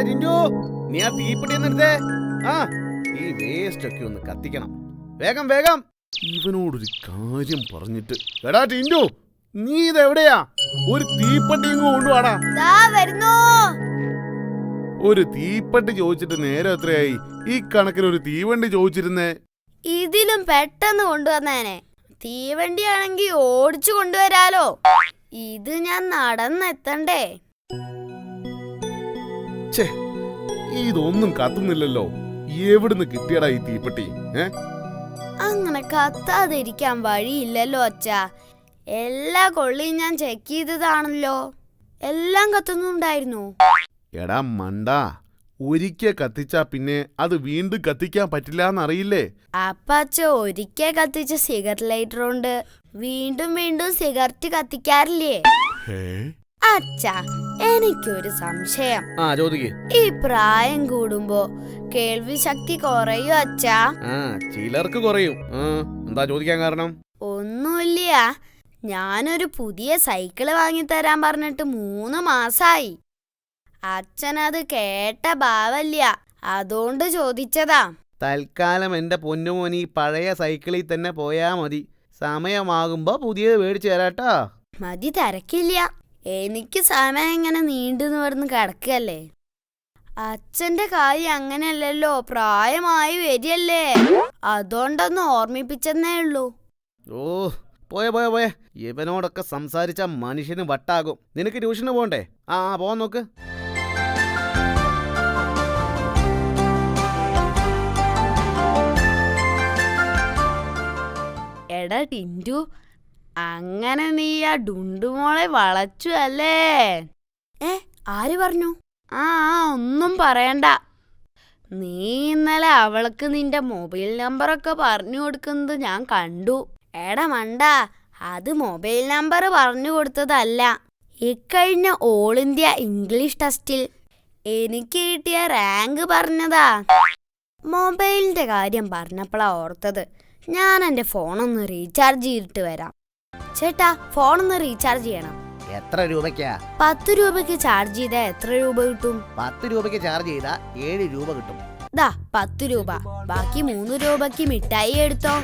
ടിന്റു, നീ ആ തീപ്പെട്ടി എടുത്തേ. ആ ഈ വേസ്റ്റ് ഒക്കെ ഒന്ന് കത്തിക്കണം. വേഗം വേഗം. ഇവനോടൊരു കാര്യം പറഞ്ഞിട്ട്. എടാ ടിന്റു, നീ ഇതെവിടെയാ? ഒരു തീപ്പെട്ടി കൊണ്ടുവാടാ. ഒരു തീപ്പെട്ടി ചോദിച്ചിട്ട് നേരെ എത്രയായി? ഈ കണക്കിന് ഒരു തീവണ്ടി ചോദിച്ചിരുന്നേ. ഇതിലും പെട്ടെന്ന് കൊണ്ടുവന്നേനെ. തീവണ്ടിയാണെങ്കി ഓടിച്ചു കൊണ്ടുവരാലോ. ഇത് ഞാൻ നടന്നെത്തണ്ടേ? ഇതൊന്നും കത്തുന്നില്ലല്ലോ. എവിടുന്ന് കിട്ടിയടാ ഈ തീപ്പെട്ടി? അങ്ങനെ കത്താതിരിക്കാൻ വഴിയില്ലല്ലോ അച്ഛാ. എല്ലാ കൊള്ളിയും ഞാൻ ചെക്ക് ചെയ്തതാണല്ലോ. എല്ലാം കത്തുന്നുണ്ടായിരുന്നു. എടാ മണ്ടാ, ഒരിക്കൽ കത്തിച്ചാ പിന്നെ അത് വീണ്ടും കത്തിക്കാൻ പറ്റില്ലാന്നറിയില്ലേ? അപ്പച്ച ഒരിക്കൽ കത്തിച്ച സിഗരറ്റ് ലൈറ്റർ കൊണ്ട് വീണ്ടും വീണ്ടും സിഗരറ്റ് കത്തിക്കാറില്ലേ? അച്ഛാ, എനിക്കൊരു സംശയം. ഈ പ്രായം കൂടുമ്പോ കേൾവി ശക്തി കുറയോ അച്ഛാ? ചിലർക്ക് കുറയും. എന്താ ചോദിക്കാൻ കാരണം? ഒന്നുമില്ല. ഞാനൊരു പുതിയ സൈക്കിള് വാങ്ങിത്തരാൻ പറഞ്ഞിട്ട് 3 മാസായി. അച്ഛനത് കേട്ട ഭാവല്ല, അതുകൊണ്ട് ചോദിച്ചതാ. തൽക്കാലം എന്റെ പൊന്നുമോനി പഴയ സൈക്കിളിൽ തന്നെ പോയാ മതി. സമയമാകുമ്പോ പുതിയത് മേടിച്ചു തരാട്ടോ. മതി, തിരക്കില്ല. എനിക്ക് സമയം ഇങ്ങനെ നീണ്ടു നിവർന്ന് കിടക്കല്ലേ. അച്ഛന്റെ കാര്യം അങ്ങനെയല്ലല്ലോ, പ്രായമായി വരികയല്ലേ. അതുകൊണ്ടൊന്ന് ഓർമ്മിപ്പിച്ചെന്നേ ഉള്ളൂ. ഓ പോയെ. ഇവനോടൊക്കെ സംസാരിച്ച മനുഷ്യന് വട്ടാകും. നിനക്ക് ട്യൂഷന് പോണ്ടേ? പോവാൻ നോക്ക്. എടാ ടിന്റു, അങ്ങനെ നീ ആ ഡുണ്ടുമോളെ വളച്ചു അല്ലേ? ആര് പറഞ്ഞു? ഒന്നും പറയണ്ട. നീ ഇന്നലെ അവൾക്ക് നിന്റെ മൊബൈൽ നമ്പറൊക്കെ പറഞ്ഞു കൊടുക്കുന്നത് ഞാൻ കണ്ടു. എടാ മണ്ടാ, അത് മൊബൈൽ നമ്പർ പറഞ്ഞു കൊടുത്തതല്ല. ഇക്കഴിഞ്ഞ ഓൾ ഇന്ത്യ ഇംഗ്ലീഷ് ടെസ്റ്റിൽ എനിക്ക് കിട്ടിയ റാങ്ക് പറഞ്ഞതാ. മൊബൈലിന്റെ കാര്യം പറഞ്ഞപ്പോഴാ ഓർത്തത്. ഞാൻ എൻ്റെ ഫോണൊന്ന് റീചാർജ് ചെയ്തിട്ട് വരാം. ചേട്ടാ, ഫോണൊന്ന് റീചാർജ് ചെയ്യണം. എത്ര രൂപയ്ക്കാ? 10 രൂപയ്ക്ക് ചാർജ് ചെയ്താ എത്ര രൂപ കിട്ടും? 10 രൂപയ്ക്ക് ചാർജ് ചെയ്താ 7 രൂപ കിട്ടും. 10 രൂപ. ബാക്കി 3 രൂപയ്ക്ക് മിഠായി എടുത്തോ.